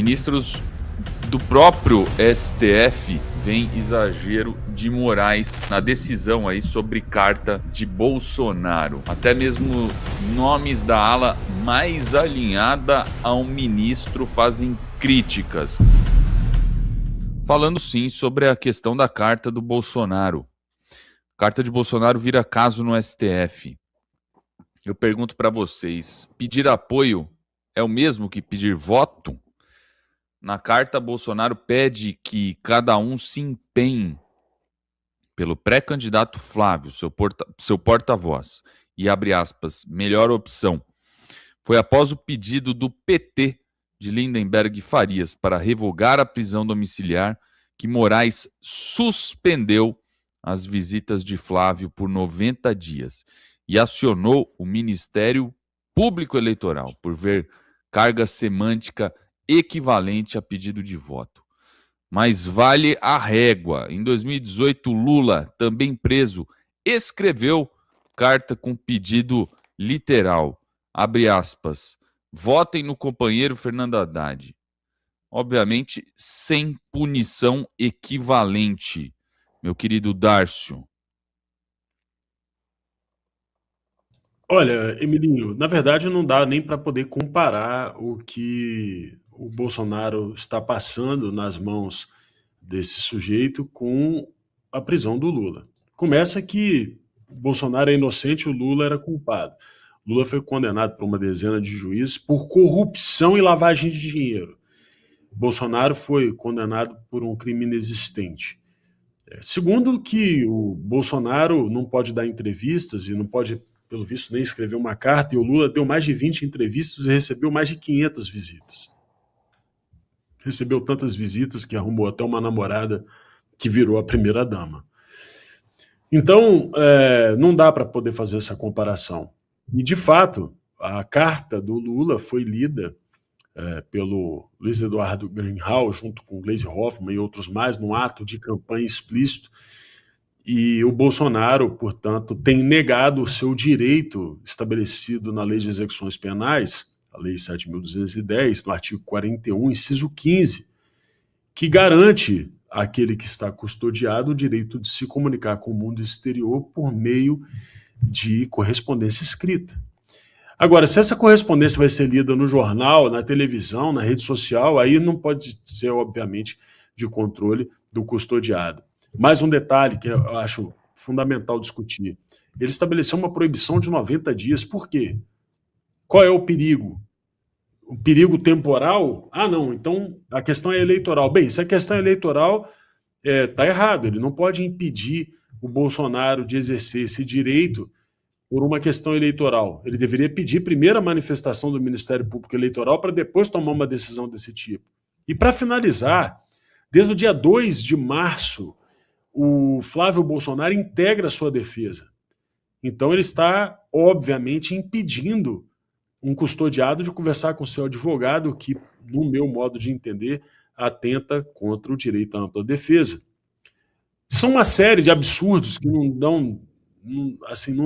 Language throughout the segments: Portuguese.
Ministros do próprio STF veem exagero de Moraes na decisão aí sobre carta de Bolsonaro. Até mesmo nomes da ala mais alinhada ao ministro fazem críticas. Falando sim sobre a questão da carta do Bolsonaro. Carta de Bolsonaro vira caso no STF. Eu pergunto para vocês, pedir apoio é o mesmo que pedir voto? Na carta, Bolsonaro pede que cada um se empenhe pelo pré-candidato Flávio, seu porta-voz, e abre aspas, melhor opção. Foi após o pedido do PT de Lindenberg Farias para revogar a prisão domiciliar que Moraes suspendeu as visitas de Flávio por 90 dias e acionou o Ministério Público Eleitoral por ver carga semântica equivalente a pedido de voto. Mas vale a régua. Em 2018, Lula, também preso, escreveu carta com pedido literal. Abre aspas. Votem no companheiro Fernando Haddad. Obviamente, sem punição equivalente, meu querido Dárcio. Olha, Emilinho, na verdade não dá nem para poder comparar o que o Bolsonaro está passando nas mãos desse sujeito com a prisão do Lula. Começa que o Bolsonaro é inocente, o Lula era culpado. Lula foi condenado por uma dezena de juízes por corrupção e lavagem de dinheiro. Bolsonaro foi condenado por um crime inexistente. Segundo, que o Bolsonaro não pode dar entrevistas e não pode, pelo visto, nem escrever uma carta, e o Lula deu mais de 20 entrevistas e recebeu mais de 500 visitas. Recebeu tantas visitas que arrumou até uma namorada que virou a primeira-dama. Então, não dá para poder fazer essa comparação. E, de fato, a carta do Lula foi lida pelo Luiz Eduardo Greenhalgh, junto com Gleisi Hoffmann e outros mais, num ato de campanha explícito. E o Bolsonaro, portanto, tem negado o seu direito estabelecido na Lei de Execuções Penais, a Lei 7.210, no artigo 41, inciso 15, que garante àquele que está custodiado o direito de se comunicar com o mundo exterior por meio de correspondência escrita. Agora, se essa correspondência vai ser lida no jornal, na televisão, na rede social, aí não pode ser, obviamente, de controle do custodiado. Mais um detalhe que eu acho fundamental discutir. Ele estabeleceu uma proibição de 90 dias. Por quê? Qual é o perigo? O perigo temporal? Ah, não, então a questão é eleitoral. Bem, se a questão é eleitoral, está errado. Ele não pode impedir o Bolsonaro de exercer esse direito por uma questão eleitoral. Ele deveria pedir primeiro a manifestação do Ministério Público Eleitoral para depois tomar uma decisão desse tipo. E para finalizar, desde o dia 2 de março, o Flávio Bolsonaro integra a sua defesa. Então ele está, obviamente, impedindo um custodiado de conversar com seu advogado, que, no meu modo de entender, atenta contra o direito à ampla defesa. São uma série de absurdos que não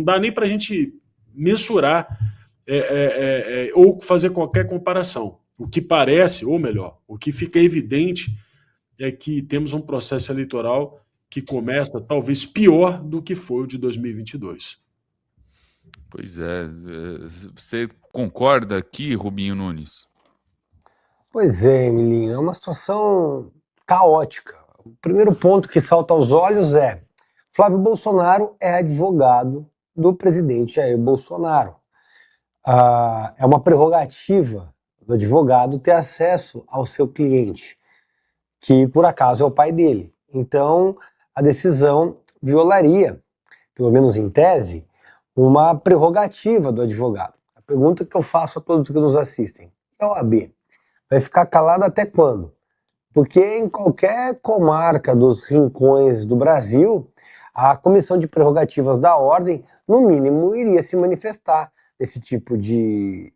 dá nem para a gente mensurar ou fazer qualquer comparação. O que parece, ou melhor, o que fica evidente é que temos um processo eleitoral que começa talvez pior do que foi o de 2022. Pois é. Você concorda aqui, Rubinho Nunes? Pois é, Emilinho, é uma situação caótica. O primeiro ponto que salta aos olhos é: Flávio Bolsonaro é advogado do presidente Jair Bolsonaro. É uma prerrogativa do advogado ter acesso ao seu cliente, que por acaso é o pai dele. Então, a decisão violaria, pelo menos em tese, uma prerrogativa do advogado. A pergunta que eu faço a todos que nos assistem: a OAB vai ficar calada até quando? Porque em qualquer comarca dos rincões do Brasil, a Comissão de Prerrogativas da Ordem, no mínimo, iria se manifestar nesse tipo de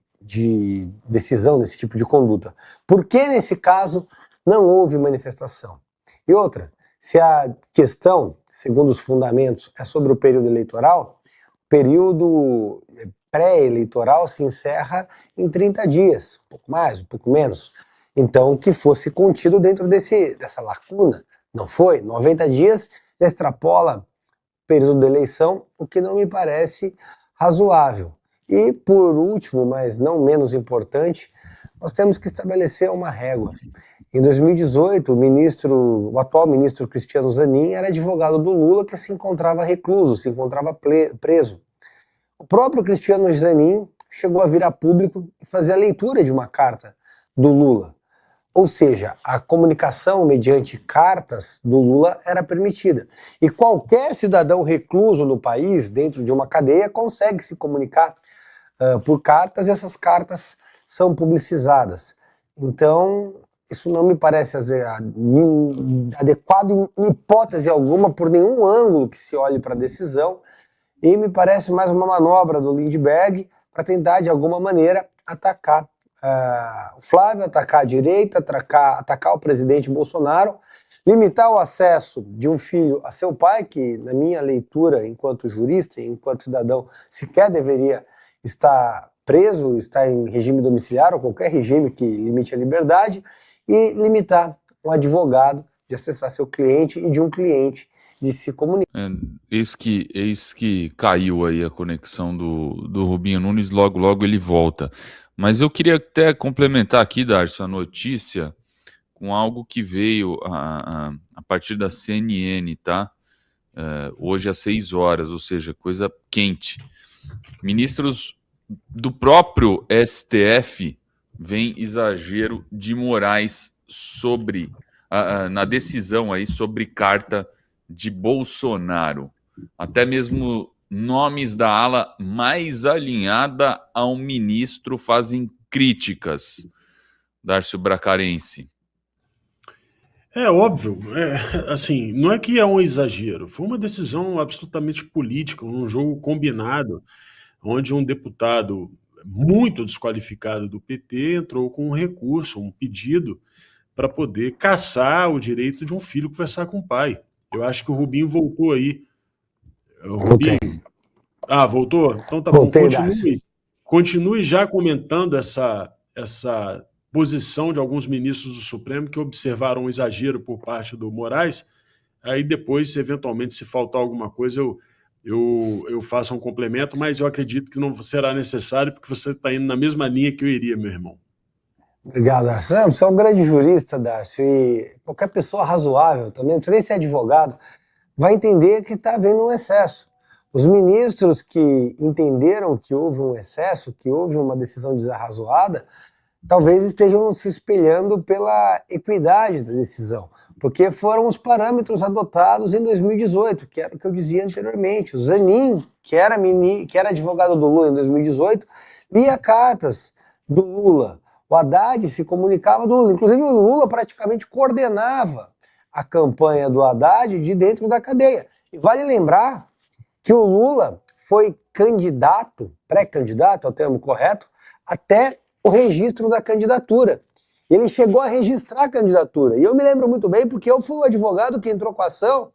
decisão, nesse tipo de conduta. Por que, nesse caso, não houve manifestação? E outra, se a questão, segundo os fundamentos, é sobre o período eleitoral, o período pré-eleitoral se encerra em 30 dias, um pouco mais, um pouco menos. Então, que fosse contido dentro dessa lacuna. Não foi? 90 dias já extrapola o período da eleição, o que não me parece razoável. E, por último, mas não menos importante, nós temos que estabelecer uma régua. Em 2018, o atual ministro Cristiano Zanin era advogado do Lula, que se encontrava recluso, se encontrava preso. O próprio Cristiano Zanin chegou a vir a público e fazer a leitura de uma carta do Lula. Ou seja, a comunicação mediante cartas do Lula era permitida. E qualquer cidadão recluso no país, dentro de uma cadeia, consegue se comunicar por cartas, e essas cartas são publicizadas. Então, isso não me parece adequado em hipótese alguma, por nenhum ângulo que se olhe para a decisão, e me parece mais uma manobra do Lindbergh para tentar, de alguma maneira, atacar o Flávio, atacar a direita, atacar o presidente Bolsonaro, limitar o acesso de um filho a seu pai, que, na minha leitura, enquanto jurista, enquanto cidadão, sequer deveria estar preso, estar em regime domiciliar ou qualquer regime que limite a liberdade, e limitar um advogado de acessar seu cliente e de um cliente de se comunicar. Eis que caiu aí a conexão do Rubinho Nunes, logo ele volta. Mas eu queria até complementar aqui, Darcio, a notícia com algo que veio a partir da CNN, tá? Hoje às 6 horas, ou seja, coisa quente. Ministros do próprio STF veem exagero de Moraes na decisão aí sobre carta de Bolsonaro. Até mesmo nomes da ala mais alinhada ao ministro fazem críticas. Darcio Bracarense. É óbvio, assim, não é que é um exagero, foi uma decisão absolutamente política, um jogo combinado, onde um deputado muito desqualificado do PT entrou com um recurso, um pedido, para poder caçar o direito de um filho conversar com o pai. Eu acho que o Rubinho voltou aí. Rubinho. Voltou? Então tá bom, continue já comentando essa posição de alguns ministros do Supremo que observaram um exagero por parte do Moraes. Aí depois, eventualmente, se faltar alguma coisa, eu faço um complemento, mas eu acredito que não será necessário, porque você está indo na mesma linha que eu iria, meu irmão. Obrigado, Darcio. Você é um grande jurista, Darcio, e qualquer pessoa razoável também, não precisa nem ser advogado, vai entender que está havendo um excesso. Os ministros que entenderam que houve um excesso, que houve uma decisão desarrazoada, talvez estejam se espelhando pela equidade da decisão, porque foram os parâmetros adotados em 2018, que era o que eu dizia anteriormente. O Zanin, que era advogado do Lula em 2018, lia cartas do Lula. O Haddad se comunicava do Lula. Inclusive, o Lula praticamente coordenava a campanha do Haddad de dentro da cadeia. E vale lembrar que o Lula foi candidato, pré-candidato, é o termo correto, até o registro da candidatura. Ele chegou a registrar a candidatura. E eu me lembro muito bem porque eu fui o advogado que entrou com a ação,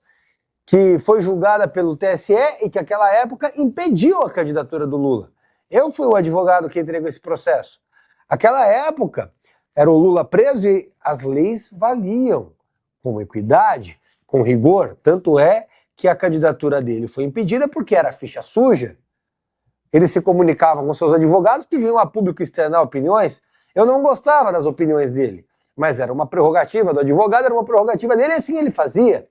que foi julgada pelo TSE e que naquela época impediu a candidatura do Lula. Eu fui o advogado que entrei com esse processo. Aquela época era o Lula preso e as leis valiam com equidade, com rigor. Tanto é que a candidatura dele foi impedida porque era ficha suja. Ele se comunicava com seus advogados que vinham a público externar opiniões. Eu não gostava das opiniões dele, mas era uma prerrogativa do advogado, era uma prerrogativa dele e assim ele fazia.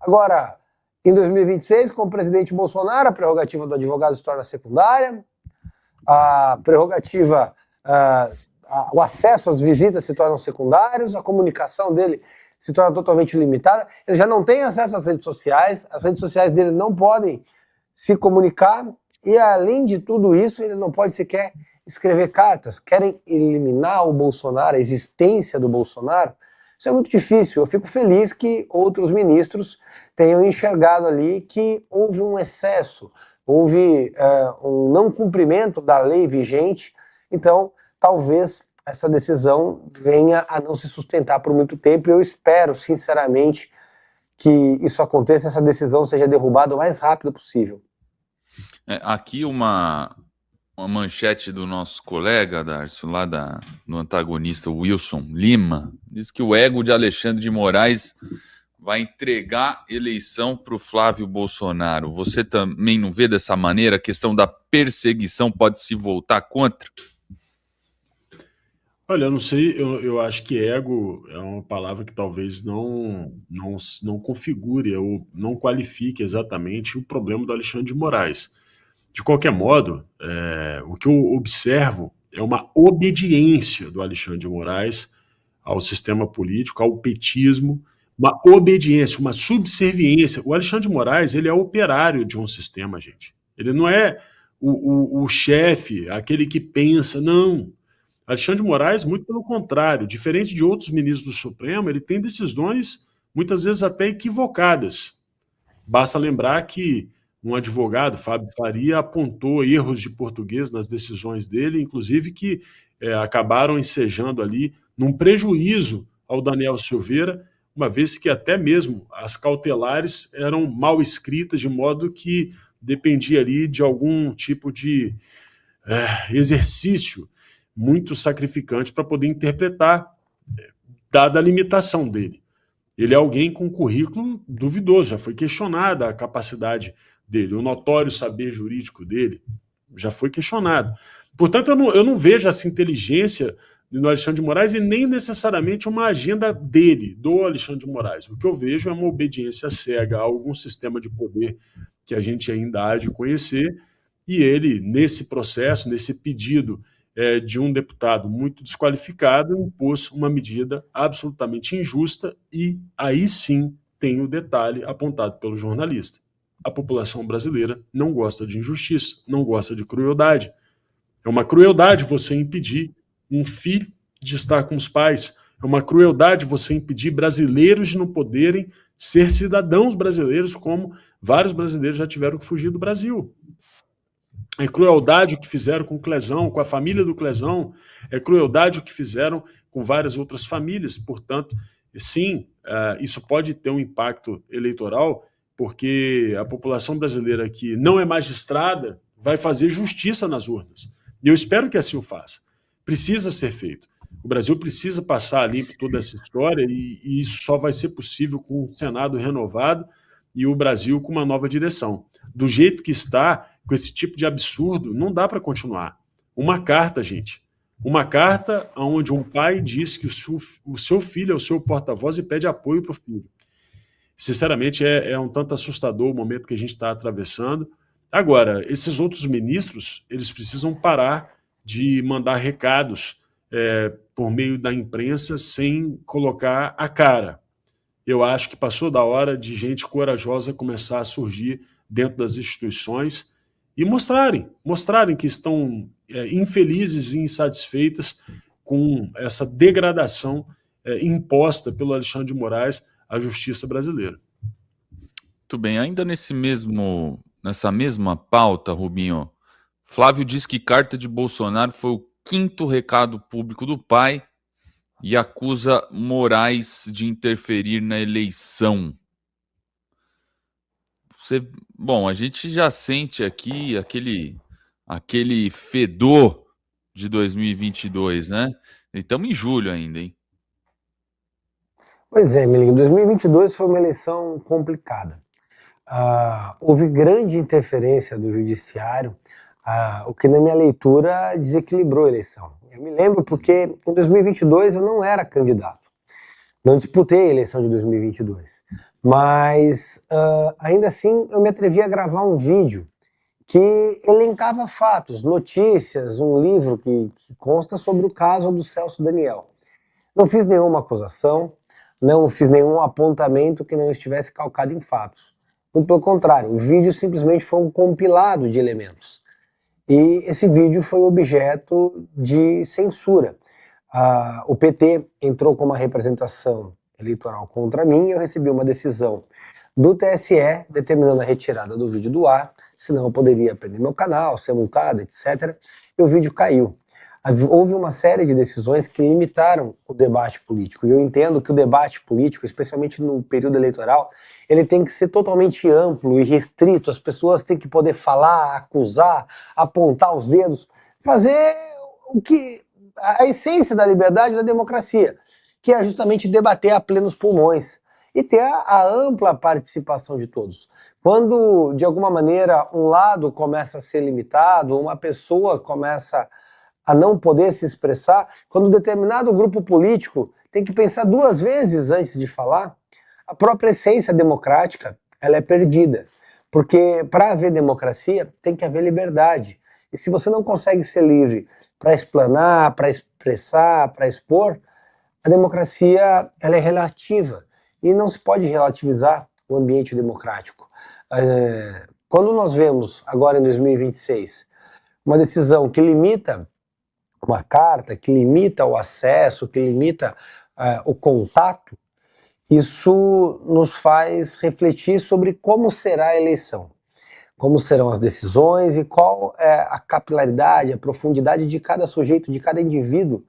Agora, em 2026, com o presidente Bolsonaro, a prerrogativa do advogado se torna secundária, a prerrogativa, o acesso às visitas se tornam secundários, a comunicação dele se torna totalmente limitada, ele já não tem acesso às redes sociais dele não podem se comunicar, e além de tudo isso, ele não pode sequer escrever cartas. Querem eliminar o Bolsonaro, a existência do Bolsonaro. Isso é muito difícil. Eu fico feliz que outros ministros tenham enxergado ali que houve um excesso, houve um não cumprimento da lei vigente. Então, talvez essa decisão venha a não se sustentar por muito tempo, e eu espero, sinceramente, que isso aconteça, essa decisão seja derrubada o mais rápido possível. Aqui uma uma manchete do nosso colega, Darcio, lá do antagonista Wilson Lima, diz que o ego de Alexandre de Moraes vai entregar eleição para o Flávio Bolsonaro. Você também não vê dessa maneira? A questão da perseguição pode se voltar contra? Olha, eu não sei, eu acho que ego é uma palavra que talvez não configure ou não qualifique exatamente o problema do Alexandre de Moraes. De qualquer modo, o que eu observo é uma obediência do Alexandre de Moraes ao sistema político, ao petismo, uma obediência, uma subserviência. O Alexandre de Moraes, ele é operário de um sistema, gente. Ele não é o chefe, aquele que pensa, não. Alexandre de Moraes, muito pelo contrário, diferente de outros ministros do Supremo, ele tem decisões muitas vezes até equivocadas. Basta lembrar que um advogado, Fábio Faria, apontou erros de português nas decisões dele, inclusive que acabaram ensejando ali num prejuízo ao Daniel Silveira, uma vez que até mesmo as cautelares eram mal escritas, de modo que dependia ali de algum tipo de exercício muito sacrificante para poder interpretar, dada a limitação dele. Ele é alguém com currículo duvidoso, já foi questionada a capacidade dele, o notório saber jurídico dele já foi questionado. Portanto, eu não vejo essa inteligência do Alexandre de Moraes e nem necessariamente uma agenda dele, do Alexandre de Moraes. O que eu vejo é uma obediência cega a algum sistema de poder que a gente ainda há de conhecer, e ele, nesse processo, nesse pedido de um deputado muito desqualificado, impôs uma medida absolutamente injusta e aí sim tem o detalhe apontado pelo jornalista. A população brasileira não gosta de injustiça, não gosta de crueldade. É uma crueldade você impedir um filho de estar com os pais. É uma crueldade você impedir brasileiros de não poderem ser cidadãos brasileiros, como vários brasileiros já tiveram que fugir do Brasil. É crueldade o que fizeram com o Clesão, com a família do Clesão, é crueldade o que fizeram com várias outras famílias. Portanto, sim, isso pode ter um impacto eleitoral, porque a população brasileira que não é magistrada vai fazer justiça nas urnas. E eu espero que assim o faça. Precisa ser feito. O Brasil precisa passar limpo toda essa história e isso só vai ser possível com o Senado renovado e o Brasil com uma nova direção. Do jeito que está, com esse tipo de absurdo, não dá para continuar. Uma carta, gente. Uma carta onde um pai diz que o seu filho é o seu porta-voz e pede apoio para o filho. Sinceramente, é um tanto assustador o momento que a gente está atravessando. Agora, esses outros ministros, eles precisam parar de mandar recados por meio da imprensa sem colocar a cara. Eu acho que passou da hora de gente corajosa começar a surgir dentro das instituições e mostrarem que estão infelizes e insatisfeitas com essa degradação imposta pelo Alexandre de Moraes à justiça brasileira. Muito bem, ainda nessa mesma pauta, Rubinho, Flávio diz que carta de Bolsonaro foi o 5º recado público do pai e acusa Moraes de interferir na eleição. Bom, a gente já sente aqui aquele fedor de 2022, né? E estamos em julho ainda, hein? Pois é, Milinho, 2022 foi uma eleição complicada. Houve grande interferência do judiciário, o que na minha leitura desequilibrou a eleição. Eu me lembro porque em 2022 eu não era candidato, não disputei a eleição de 2022, mas ainda assim eu me atrevi a gravar um vídeo que elencava fatos, notícias, um livro que consta sobre o caso do Celso Daniel. Não fiz nenhuma acusação, não fiz nenhum apontamento que não estivesse calcado em fatos. Muito pelo contrário, o vídeo simplesmente foi um compilado de elementos. E esse vídeo foi objeto de censura. O PT entrou com uma representação eleitoral contra mim e eu recebi uma decisão do TSE determinando a retirada do vídeo do ar, senão eu poderia perder meu canal, ser multado, etc. E o vídeo caiu. Houve uma série de decisões que limitaram o debate político. E eu entendo que o debate político, especialmente no período eleitoral, ele tem que ser totalmente amplo e restrito. As pessoas têm que poder falar, acusar, apontar os dedos, fazer o que a essência da liberdade e da democracia, que é justamente debater a plenos pulmões e ter a ampla participação de todos. Quando, de alguma maneira, um lado começa a ser limitado, uma pessoa começa a não poder se expressar, quando um determinado grupo político tem que pensar duas vezes antes de falar, a própria essência democrática ela é perdida. Porque para haver democracia tem que haver liberdade. E se você não consegue ser livre para explanar, para expressar, para expor, a democracia ela é relativa e não se pode relativizar o ambiente democrático. Quando nós vemos agora em 2026 uma decisão que limita uma carta, que limita o acesso, que limita o contato, isso nos faz refletir sobre como será a eleição, como serão as decisões e qual é a capilaridade, a profundidade de cada sujeito, de cada indivíduo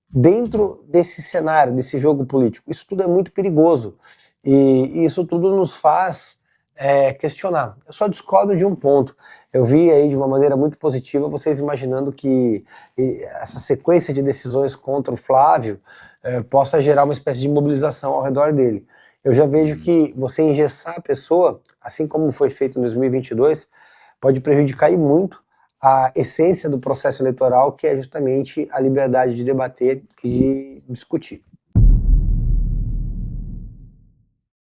dentro desse cenário, desse jogo político. Isso tudo é muito perigoso e isso tudo nos faz questionar. Eu só discordo de um ponto. Eu vi aí de uma maneira muito positiva vocês imaginando que essa sequência de decisões contra o Flávio possa gerar uma espécie de mobilização ao redor dele. Eu já vejo que você engessar a pessoa, assim como foi feito em 2022, pode prejudicar e muito a essência do processo eleitoral, que é justamente a liberdade de debater e de discutir.